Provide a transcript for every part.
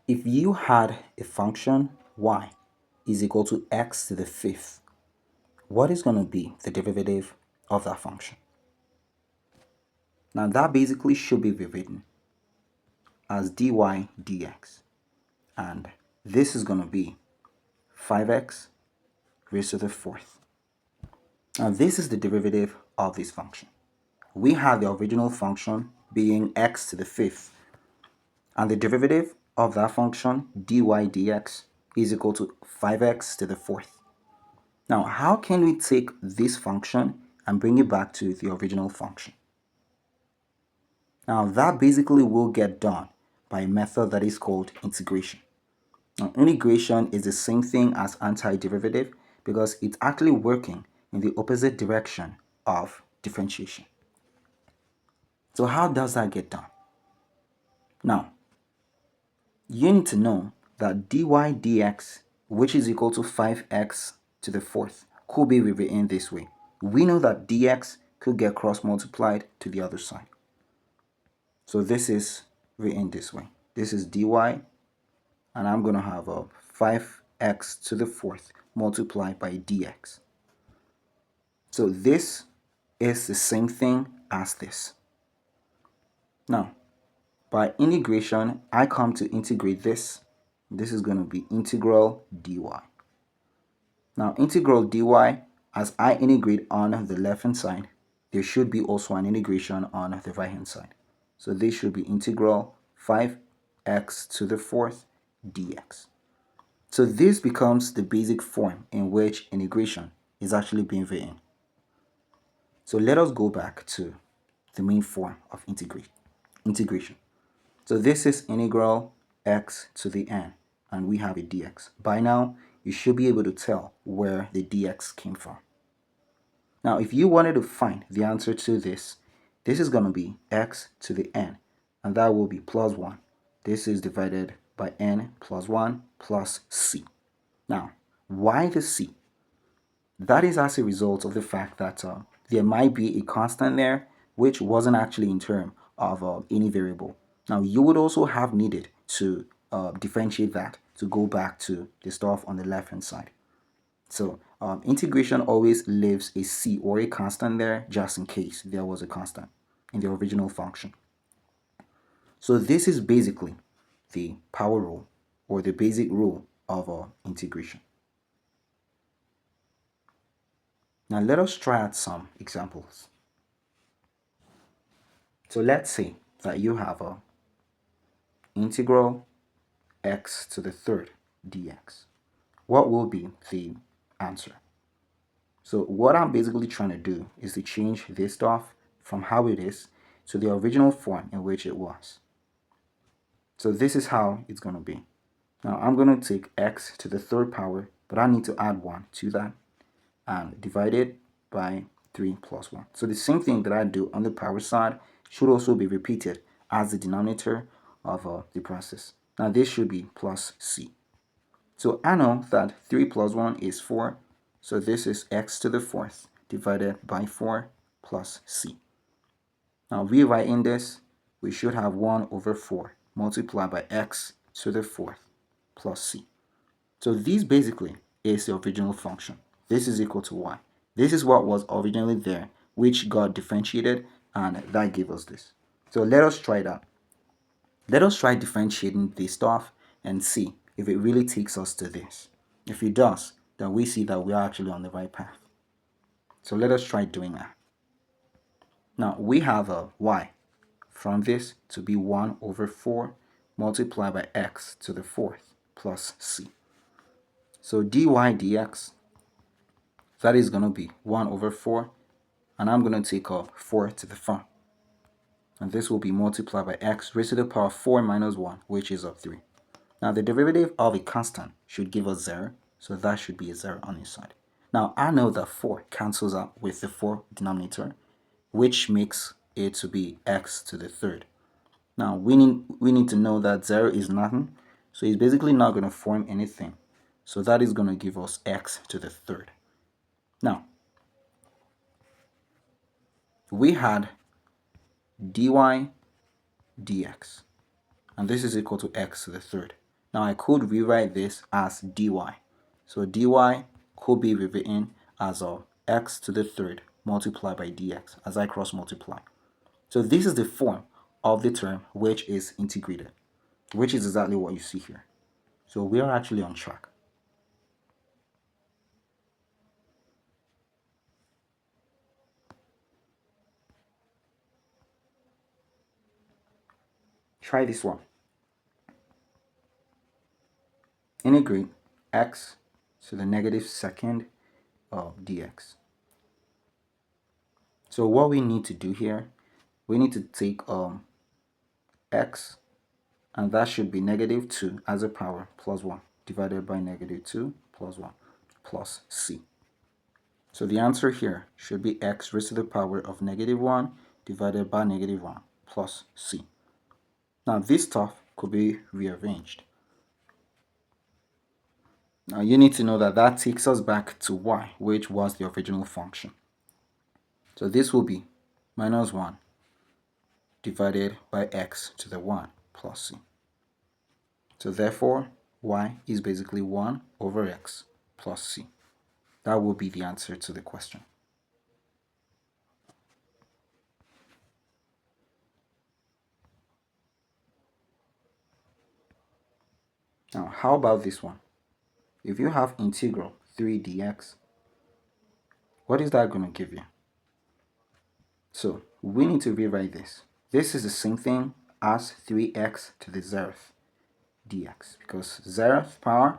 If you had a function y is equal to x to the fifth, what is going to be the derivative of that function? Now that basically should be rewritten as dy dx, and this is going to be 5x raised to the fourth. Now this is the derivative of this function. We have the original function being x to the fifth, and the derivative of that function dy dx is equal to 5x to the fourth. Now how can we take this function and bring it back to the original function? Now that basically will get done by a method that is called integration. Now integration is the same thing as antiderivative because it's actually working in the opposite direction of differentiation. So how does that get done? Now, you need to know that dy dx, which is equal to 5x to the fourth, could be rewritten this way. We know that dx could get cross multiplied to the other side. So this is written this way. This is dy, and I'm going to have a 5x to the fourth multiplied by dx. So this is the same thing as this. Now, by integration, I come to integrate this. This is going to be integral dy. Now, integral dy, as I integrate on the left-hand side, there should be also an integration on the right-hand side. So this should be integral 5x to the fourth dx. So this becomes the basic form in which integration is actually being written. So let us go back to the main form of integration. So this is integral x to the n, and we have a dx. By now, you should be able to tell where the dx came from. Now, if you wanted to find the answer to this is going to be x to the n, and that will be plus 1. This is divided by n plus 1 plus c. Now, why the c? That is as a result of the fact that there might be a constant there which wasn't actually in terms of any variable. Now you would also have needed to differentiate that to go back to the stuff on the left hand side. So integration always leaves a c or a constant there just in case there was a constant in the original function. So this is basically the power rule or the basic rule of integration. Now let us try out some examples. So let's say that you have a integral x to the third dx. What will be the answer? So what I'm basically trying to do is to change this stuff from how it is to the original form in which it was. So this is how it's going to be. Now I'm going to take x to the third power, but I need to add 1 to that and divide it by 3 plus 1. So the same thing that I do on the power side should also be repeated as the denominator of the process. Now this should be plus c. So I know that 3 plus 1 is 4. So this is x to the fourth divided by 4 plus c. Now rewriting this, we should have 1 over 4 multiplied by x to the fourth plus c. So this basically is the original function. This is equal to y. This is what was originally there, which got differentiated, and that gave us this. So let us try that. Let us try differentiating this stuff and see if it really takes us to this. If it does, then we see that we are actually on the right path. So let us try doing that. Now we have a y from this to be 1 over 4 multiplied by x to the fourth plus c. So dy dx, that is going to be 1 over 4, and I'm going to take off 4 to the front. And this will be multiplied by x raised to the power 4 minus 1, which is of 3. Now the derivative of a constant should give us 0, so that should be a 0 on this side. Now I know that 4 cancels out with the 4 denominator, which makes it to be x to the third. Now we need to know that 0 is nothing, so it's basically not going to form anything. So that is going to give us x to the third. Now, we had dy dx, and this is equal to x to the third. Now I could rewrite this as dy. So dy could be rewritten as x to the third multiplied by dx as I cross multiply. So this is the form of the term which is integrated, which is exactly what you see here. So we are actually on track. Try this one. Integrate x to the negative second of dx. So what we need to do here, we need to take x, and that should be negative 2 as a power plus 1 divided by negative 2 plus 1 plus c. So the answer here should be x raised to the power of negative 1 divided by negative 1 plus c. Now this stuff could be rearranged. Now you need to know that that takes us back to y, which was the original function. So this will be minus 1 divided by x to the 1 plus c. So therefore, y is basically 1 over x plus c. That will be the answer to the question. Now, how about this one? If you have integral 3 dx, what is that going to give you? So we need to rewrite this. This is the same thing as 3x to the 0th dx, because 0th power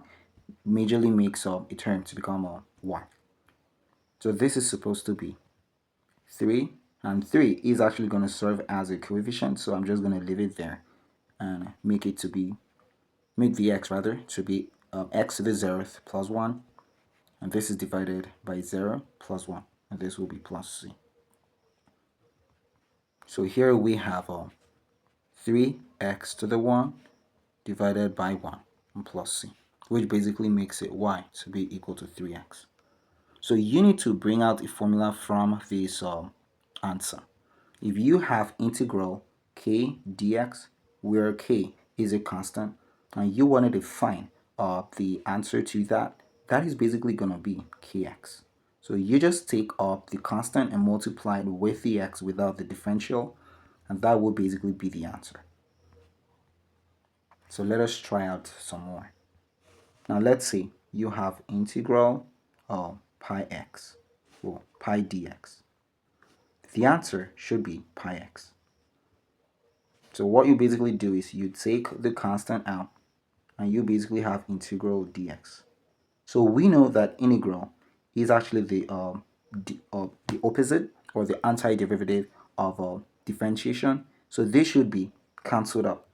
majorly makes up a term to become a 1. So this is supposed to be 3, and 3 is actually going to serve as a coefficient, so I'm just going to leave it there and make the x rather to be x to the 0th plus 1, and this is divided by 0 plus 1, and this will be plus c. So here we have 3x to the 1 divided by 1 and plus c, which basically makes it y to be equal to 3x. So you need to bring out a formula from this answer. If you have integral k dx, where k is a constant, and you wanted to find the answer to that, that is basically going to be kx. So you just take up the constant and multiply it with the x without the differential, and that will basically be the answer. So let us try out some more. Now let's say you have integral of pi x, or pi dx. The answer should be pi x. So what you basically do is you take the constant out, and you basically have integral dx. So we know that integral is actually the opposite or the antiderivative of differentiation. So this should be cancelled out.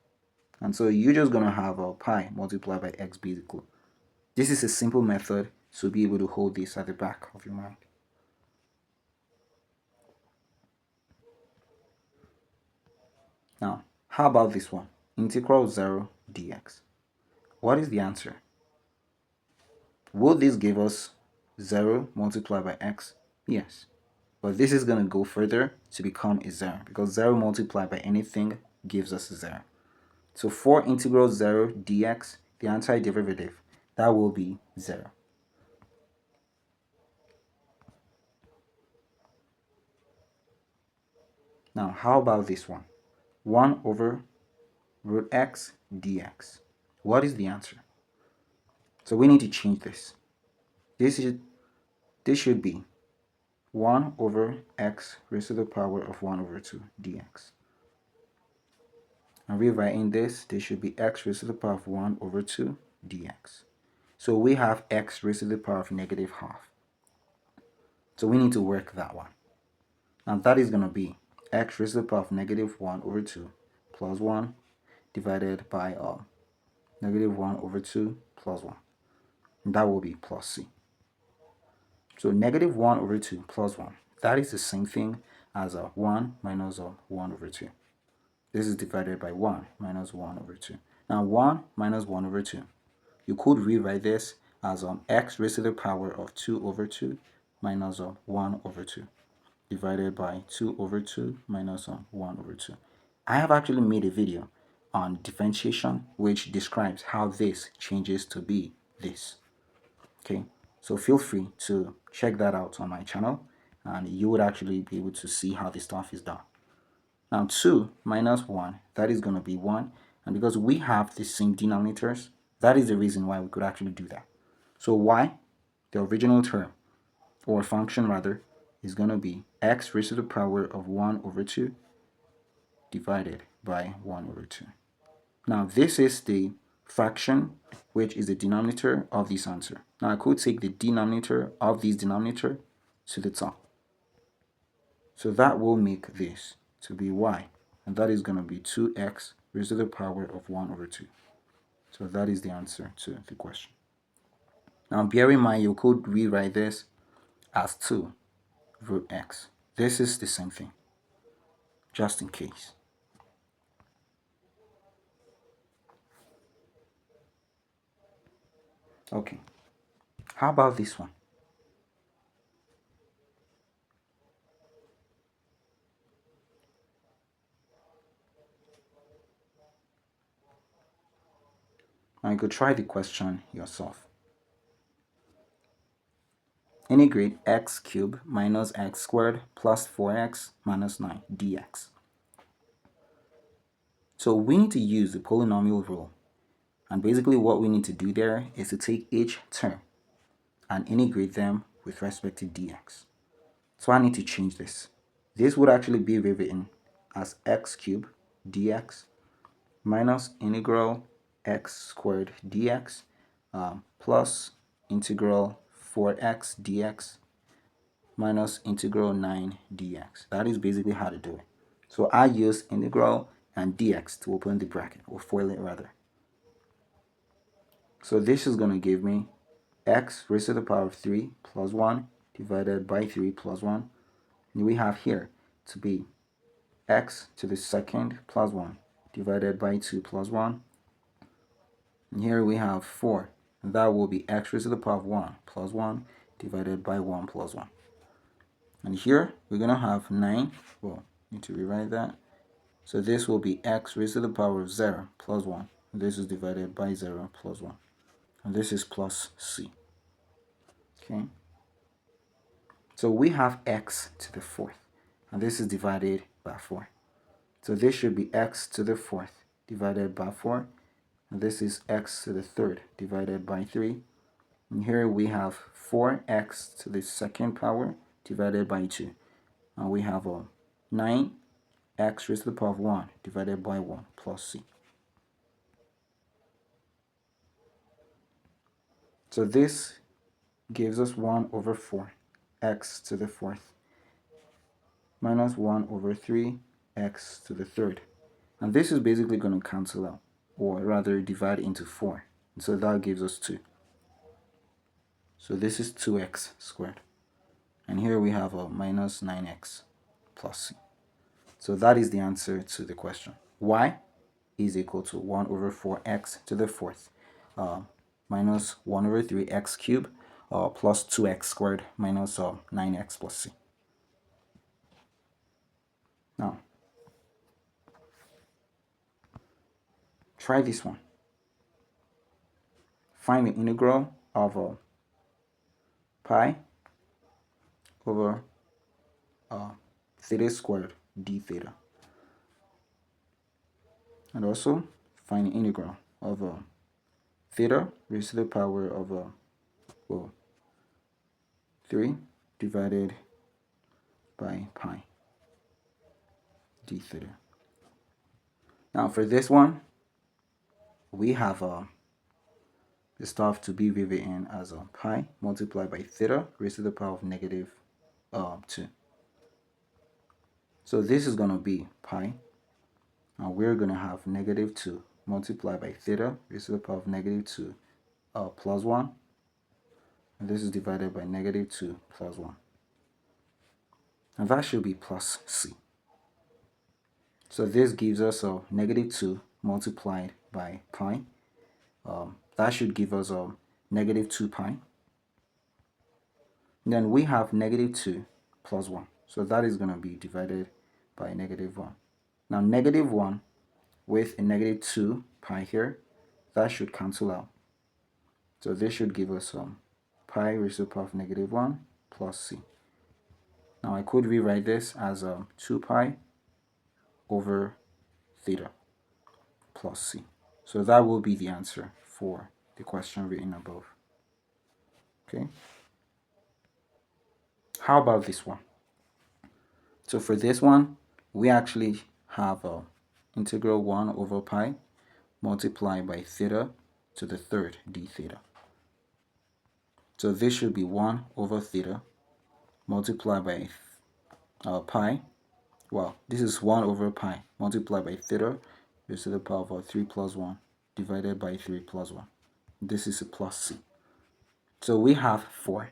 And so you're just going to have pi multiplied by x basically. This is a simple method to be able to hold this at the back of your mind. Now, how about this one? Integral 0 dx. What is the answer? Will this give us 0 multiplied by x? Yes. But this is going to go further to become a 0, because 0 multiplied by anything gives us a 0. So for integral 0 dx, the antiderivative, that will be 0. Now, how about this one? 1 over root x dx. What is the answer? So we need to change this. This should be 1 over x raised to the power of 1 over 2 dx. And rewriting this should be x raised to the power of 1 over 2 dx. So we have x raised to the power of negative half. So we need to work that one. Now that is going to be x raised to the power of negative 1 over 2 plus 1 divided by negative 1 over 2 plus 1. And that will be plus c. So negative 1 over 2 plus 1. That is the same thing as 1 minus 1 over 2. This is divided by 1 minus 1 over 2. Now 1 minus 1 over 2. You could rewrite this as x raised to the power of 2 over 2 minus 1 over 2 divided by 2 over 2 minus 1 over 2. I have actually made a video on differentiation, which describes how this changes to be this. Okay, so feel free to check that out on my channel, and you would actually be able to see how this stuff is done. Now 2 minus 1, that is going to be 1, and because we have the same denominators, that is the reason why we could actually do that. So y, the original term, or function rather, is going to be x raised to the power of 1 over 2 divided by 1 over 2. Now this is the fraction, which is the denominator of this answer. Now I could take the denominator of this denominator to the top. So that will make this to be y, and that is going to be 2x raised to the power of 1 over 2. So that is the answer to the question. Now bear in mind, you could rewrite this as 2 root x. This is the same thing, just in case. Okay, how about this one? Now you could try the question yourself. Integrate x cubed minus x squared plus 4x minus 9 dx. So we need to use the polynomial rule. And basically what we need to do there is to take each term and integrate them with respect to dx. So I need to change this. This would actually be rewritten as x cubed dx minus integral x squared dx plus integral 4x dx minus integral 9 dx. That is basically how to do it. So I use integral and dx to open the bracket, or FOIL it rather. So this is going to give me x raised to the power of 3 plus 1 divided by 3 plus 1. And we have here to be x to the second plus 1 divided by 2 plus 1. And here we have 4. And that will be x raised to the power of 1 plus 1 divided by 1 plus 1. And here we're going to have 9. Well, need to rewrite that. So this will be x raised to the power of 0 plus 1. And this is divided by 0 plus 1. And this is plus c. Okay. So we have x to the fourth. And this is divided by 4. So this should be x to the fourth divided by 4. And this is x to the third divided by 3. And here we have 4x to the second power divided by 2. And we have 9x raised to the power of 1 divided by 1 plus c. So this gives us 1 over 4 x to the fourth minus 1 over 3 x to the third. And this is basically going to cancel out, or rather divide into 4. So that gives us 2. So this is 2x squared. And here we have a minus 9x plus c. So that is the answer to the question. Y is equal to 1 over 4x to the fourth minus 1 over 3x cubed plus 2x squared minus 9x plus c. Now, try this one. Find the integral of pi over theta squared d theta. And also find the integral of theta raised to the power of 3 divided by pi d theta. Now for this one, we have the stuff to be rewritten as pi multiplied by theta raised to the power of negative 2. So this is going to be pi. Now we're going to have negative 2 multiplied by theta raised to the power of negative 2 plus 1. And this is divided by negative 2 plus 1. And that should be plus c. So this gives us a negative 2 multiplied by pi. That should give us a negative 2 pi. And then we have negative 2 plus 1. So that is going to be divided by negative 1. Now negative 1 with a negative 2 pi here, that should cancel out. So this should give us pi raised to the power of negative 1 plus c. Now I could rewrite this as 2 pi over theta plus c. So that will be the answer for the question written above. Okay. How about this one? So for this one, we actually have integral 1 over pi multiplied by theta to the third d theta. So this should be 1 over theta multiplied by pi. Well, this is 1 over pi multiplied by theta raised to the power of 3 plus 1 divided by 3 plus 1. This is a plus c. So we have 4.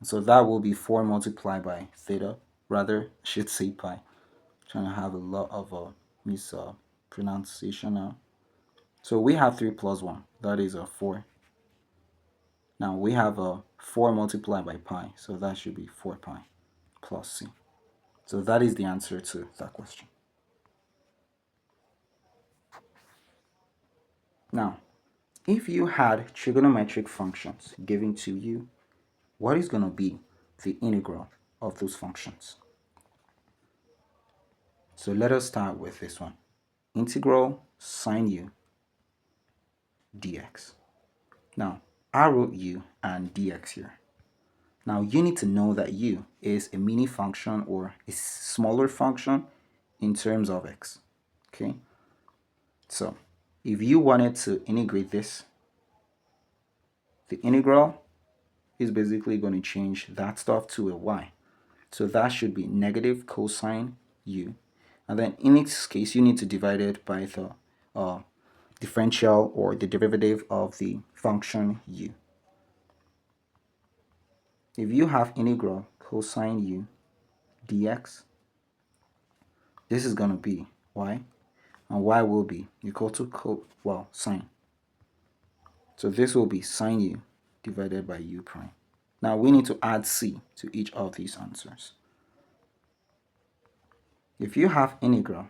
So that will be 4 multiplied by theta. Rather, I should say pi. I'm trying to have a lot of mispronunciation now. So we have 3 plus 1. That is a 4. Now we have a 4 multiplied by pi. So that should be 4 pi plus c. So that is the answer to that question. Now, if you had trigonometric functions given to you, what is going to be the integral of those functions? So let us start with this one. Integral sine u dx. Now, I wrote u and dx here. Now, you need to know that u is a mini function or a smaller function in terms of x. Okay? So, if you wanted to integrate this, the integral is basically going to change that stuff to a y. So that should be negative cosine u. And then in this case, you need to divide it by the differential or the derivative of the function u. If you have integral cosine u dx, this is going to be y, and y will be equal to sine. So this will be sine u divided by u prime. Now we need to add c to each of these answers. If you have integral,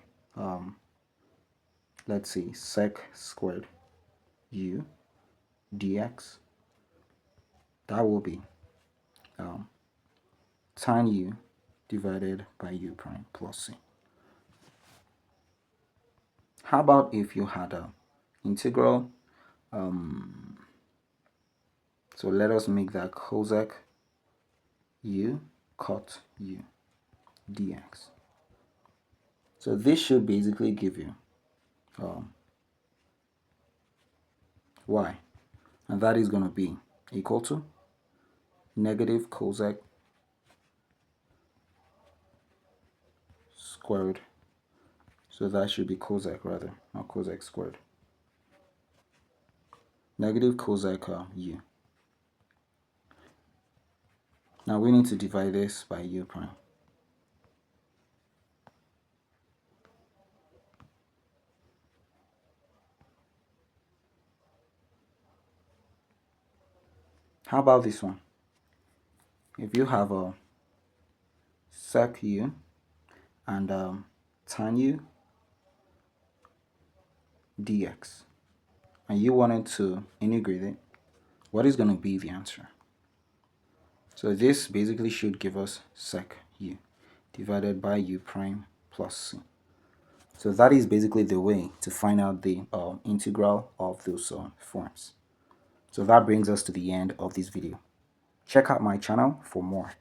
let's say sec squared u dx, that will be tan u divided by u prime plus c. How about if you had a integral, so let us make that cosec u cot u dx. So this should basically give you y, and that is going to be equal to negative cosec squared. So that should be cosec rather, not cosec squared. Negative cosec u. Now we need to divide this by u prime. How about this one? If you have a sec u and tan u dx, and you wanted to integrate it, what is going to be the answer? So this basically should give us sec u divided by u prime plus c. So that is basically the way to find out the integral of those forms. So that brings us to the end of this video. Check out my channel for more.